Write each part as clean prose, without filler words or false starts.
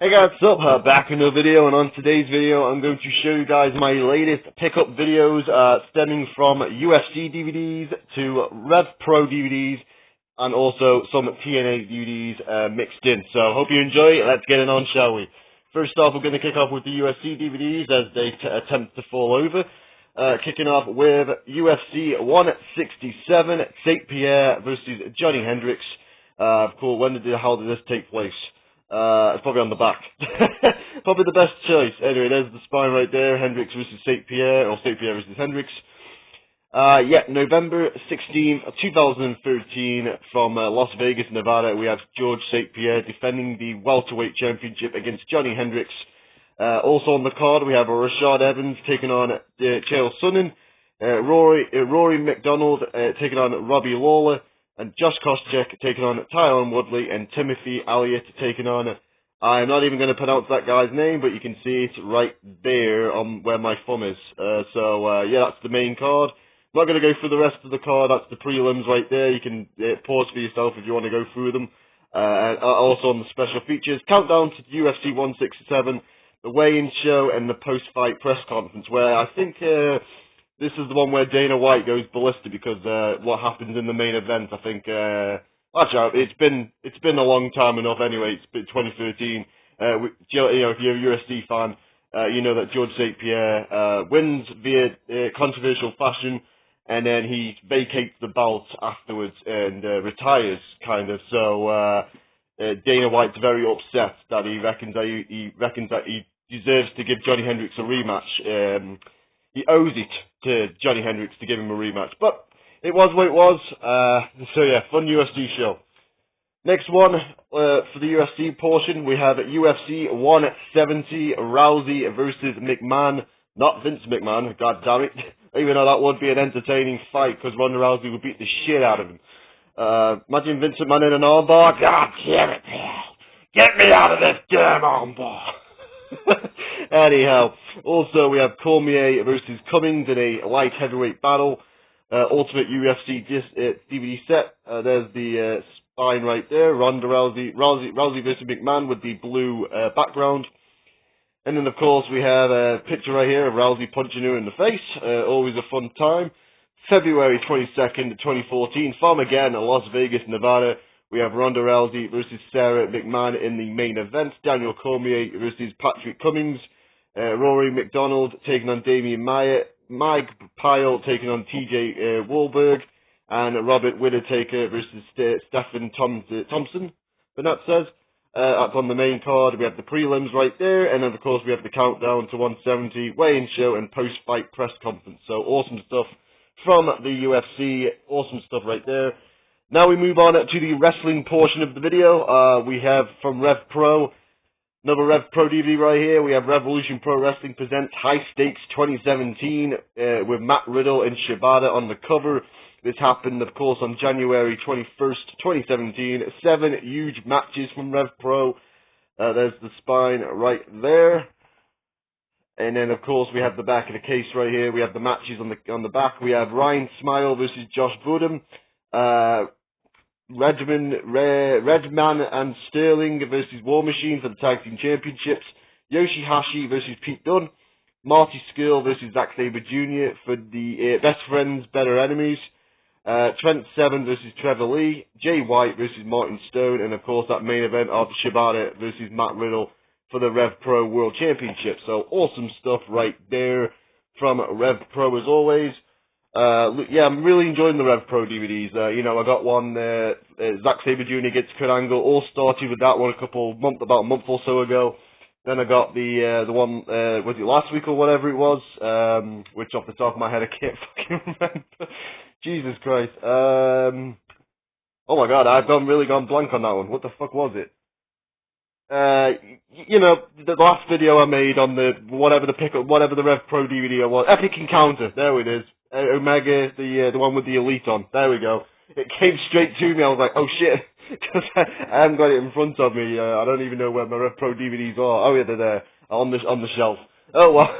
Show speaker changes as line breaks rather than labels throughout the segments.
Hey guys, what's up? Back in another video, and on today's video I'm going to show you guys my latest pickup videos stemming from UFC DVDs to Rev Pro DVDs and also some TNA DVDs mixed in. So hope you enjoy. Let's get it on, shall we? First off, we're going to kick off with the UFC DVDs as they attempt to fall over. Kicking off with UFC 167, St. Pierre versus Johnny Hendricks. Cool. How did this take place? It's probably on the back. Probably the best choice. Anyway, there's the spine right there. Hendricks versus St. Pierre, or St. Pierre versus Hendricks. November 16th, 2013, from Las Vegas, Nevada, we have George St. Pierre defending the welterweight championship against Johnny Hendricks. Also on the card, we have Rashad Evans taking on Chael Sonnen, Rory McDonald taking on Robbie Lawler, and Josh Koscheck taking on Tyron Woodley, and Timothy Elliott taking on, I'm not even going to pronounce that guy's name, but you can see it right there on where my thumb is. Yeah, that's the main card. I'm not going to go through the rest of the card. That's the prelims right there. You can pause for yourself if you want to go through them. Also on the special features, countdown to UFC 167, the weigh-in show, and the post-fight press conference, where I think this is the one where Dana White goes ballistic because what happens in the main event. I think actually it's been a long time enough anyway. It's been 2013. If you're a UFC fan, you know that George St. Pierre wins via controversial fashion, and then he vacates the belt afterwards and retires, kind of. So Dana White's very upset that he reckons that he deserves to give Johnny Hendricks a rematch. He owes it to Johnny Hendricks to give him a rematch. But it was what it was. So yeah, fun UFC show. Next one, for the UFC portion, we have UFC 170, Rousey versus McMahon. Not Vince McMahon, god damn it. Even though that would be an entertaining fight, because Ronda Rousey would beat the shit out of him. Imagine Vince McMahon in an armbar. God damn it, man. Get me out of this damn armbar. Anyhow, also we have Cormier versus Cummings in a light heavyweight battle. Ultimate UFC DVD set. There's the spine right there. Ronda Rousey versus McMahon with the blue background. And then of course we have a picture right here of Rousey punching her in the face. Always a fun time. February 22nd, 2014, from again Las Vegas, Nevada. We have Ronda Rousey versus Sarah McMahon in the main event. Daniel Cormier versus Patrick Cummings. Rory McDonald taking on Damian Maia. Mike Pyle taking on TJ Wahlberg. And Robert Whittaker versus Stephen Thompson. But that says, that's on the main card. We have the prelims right there. And then, of course, we have the countdown to 170, weigh-in show, and post-fight press conference. So awesome stuff from the UFC. Awesome stuff right there. Now we move on to the wrestling portion of the video. We have from Rev Pro, another Rev Pro DVD right here. We have Revolution Pro Wrestling presents High Stakes 2017 with Matt Riddle and Shibata on the cover. This happened, of course, on January 21st, 2017. 7 huge matches from Rev Pro. There's the spine right there. And then, of course, we have the back of the case right here. We have the matches on the back. We have Ryan Smile versus Josh Budham. Redman and Sterling versus War Machine for the Tag Team Championships. Yoshihashi versus Pete Dunne. Marty Scurll versus Zack Sabre Jr. for the Best Friends, Better Enemies. Trent Seven versus Trevor Lee. Jay White versus Martin Stone. And, of course, that main event of Shibata versus Matt Riddle for the Rev Pro World Championship. So, awesome stuff right there from Rev Pro as always. Yeah, I'm really enjoying the Rev Pro DVDs. I got one, Zack Sabre Jr. gets Kurt Angle. All started with that one about a month or so ago. Then I got the one, was it last week or whatever it was, which off the top of my head I can't fucking remember. Jesus Christ. Oh my god, I've really gone blank on that one. What the fuck was it? The last video I made on whatever the Rev Pro DVD was. Epic Encounter, there it is. Omega, the one with the Elite on. There we go. It came straight to me. I was like, oh shit, because I haven't got it in front of me. I don't even know where my Rev Pro DVDs are. Oh yeah, they're there on the shelf. Oh well.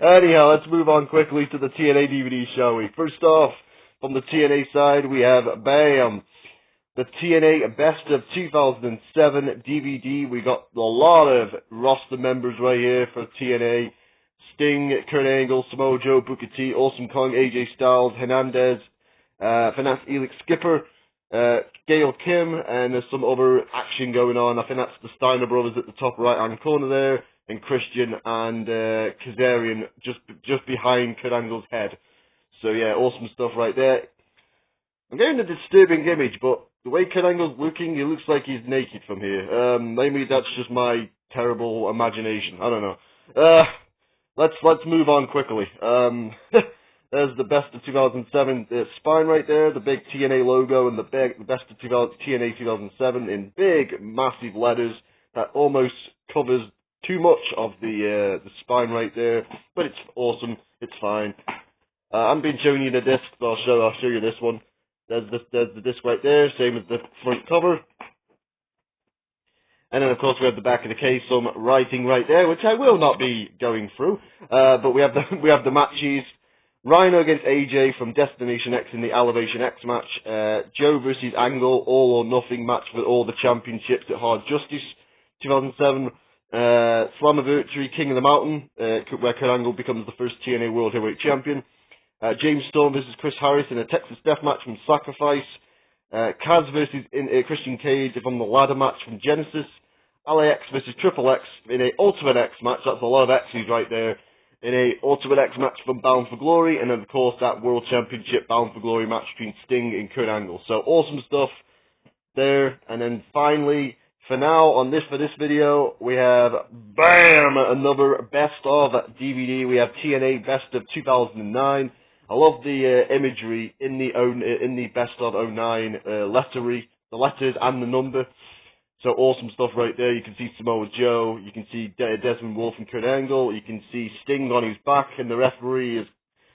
Anyhow, let's move on quickly to the TNA DVD, shall we? First off, from the TNA side, we have BAM! the TNA Best of 2007 DVD. We got a lot of roster members right here for TNA. Sting, Kurt Angle, Samoa Joe, Booker T, Awesome Kong, AJ Styles, Hernandez, Finance Elix Skipper, Gail Kim, and there's some other action going on. I think that's the Steiner brothers at the top right-hand corner there, and Christian and Kazarian just behind Kurt Angle's head. So yeah, awesome stuff right there. I'm getting a disturbing image, but the way Kurt Angle's looking, he looks like he's naked from here. Maybe that's just my terrible imagination. I don't know. Let's move on quickly. There's the Best of 2007 spine right there, the big TNA logo, and the Best of TNA 2007 in big, massive letters that almost covers too much of the spine right there. But it's awesome. It's fine. I've been showing you the disc, so I'll show you this one. There's the disc right there, same as the front cover. And then, of course, we have the back of the case, some writing right there, which I will not be going through. But we have the matches. Rhino against AJ from Destination X in the Elevation X match. Joe versus Angle, all or nothing match for all the championships at Hard Justice 2007. Slammiversary King of the Mountain, where Kurt Angle becomes the first TNA World Heavyweight Champion. James Storm versus Chris Harris in a Texas Death Match from Sacrifice. Kaz versus Christian Cage from the Ladder Match from Genesis. LAX versus Triple X in a Ultimate X match. That's a lot of X's right there. In a Ultimate X match from Bound for Glory, and then of course that World Championship Bound for Glory match between Sting and Kurt Angle. So awesome stuff there. And then finally, for this video, we have BAM! Another Best of DVD. We have TNA Best of 2009. I love the imagery in the Best of 09 lettery, the letters and the number. So awesome stuff right there. You can see Samoa Joe, you can see Desmond Wolfe and Kurt Angle, you can see Sting on his back, and the referee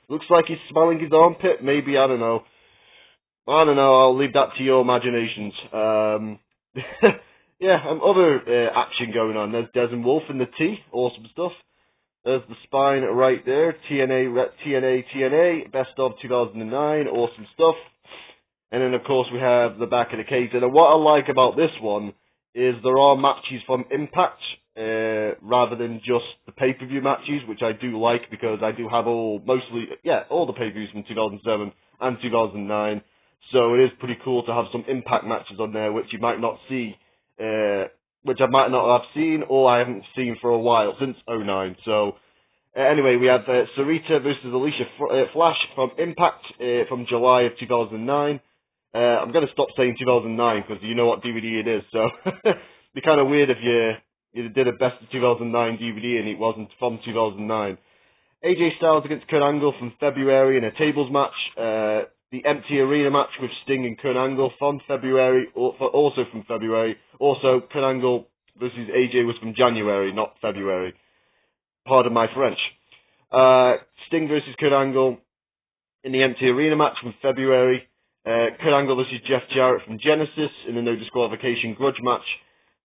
looks like he's smelling his armpit. Maybe, I don't know. I'll leave that to your imaginations. Yeah, other action going on. There's Desmond Wolfe in the T. Awesome stuff. There's the spine right there. TNA, Best of 2009. Awesome stuff. And then, of course, we have the back of the case. And what I like about this one is there are matches from Impact rather than just the pay-per-view matches, which I do like because I do have all the pay-per-views from 2007 and 2009. So it is pretty cool to have some Impact matches on there, which you might not see, which I might not have seen or I haven't seen for a while, since 2009. So anyway, we have Sarita versus Alicia Flash from Impact from July of 2009. I'm going to stop saying 2009 because you know what DVD it is, so it'd be kind of weird if you did a Best of 2009 DVD and it wasn't from 2009. AJ Styles against Kurt Angle from February in a tables match. The Empty Arena match with Sting and Kurt Angle from February, also from February. Also, Kurt Angle versus AJ was from January, not February. Pardon my French. Sting versus Kurt Angle in the Empty Arena match from February. Kurt Angle versus Jeff Jarrett from Genesis in the no disqualification grudge match.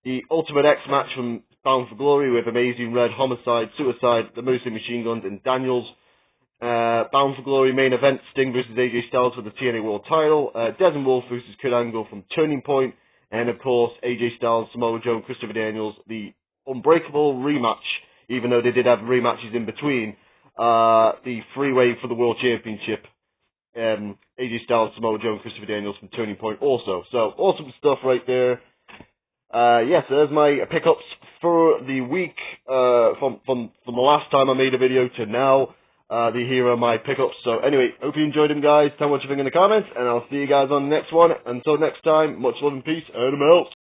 The Ultimate X match from Bound for Glory with Amazing Red, Homicide, Suicide, the Moose Machine Guns, and Daniels. Bound for Glory main event, Sting versus AJ Styles for the TNA World title. Desmond Wolfe versus Kurt Angle from Turning Point. And of course, AJ Styles, Samoa Joe, and Christopher Daniels, the Unbreakable rematch, even though they did have rematches in between. The three-way for the World Championship. AJ Styles, Samoa Joe, and Christopher Daniels from Turning Point also. So, awesome stuff right there. So there's my pickups for the week, from the last time I made a video to now. Here are my pickups. So anyway, hope you enjoyed them, guys. Tell me what you think in the comments, and I'll see you guys on the next one. Until next time, much love and peace, and I'm out.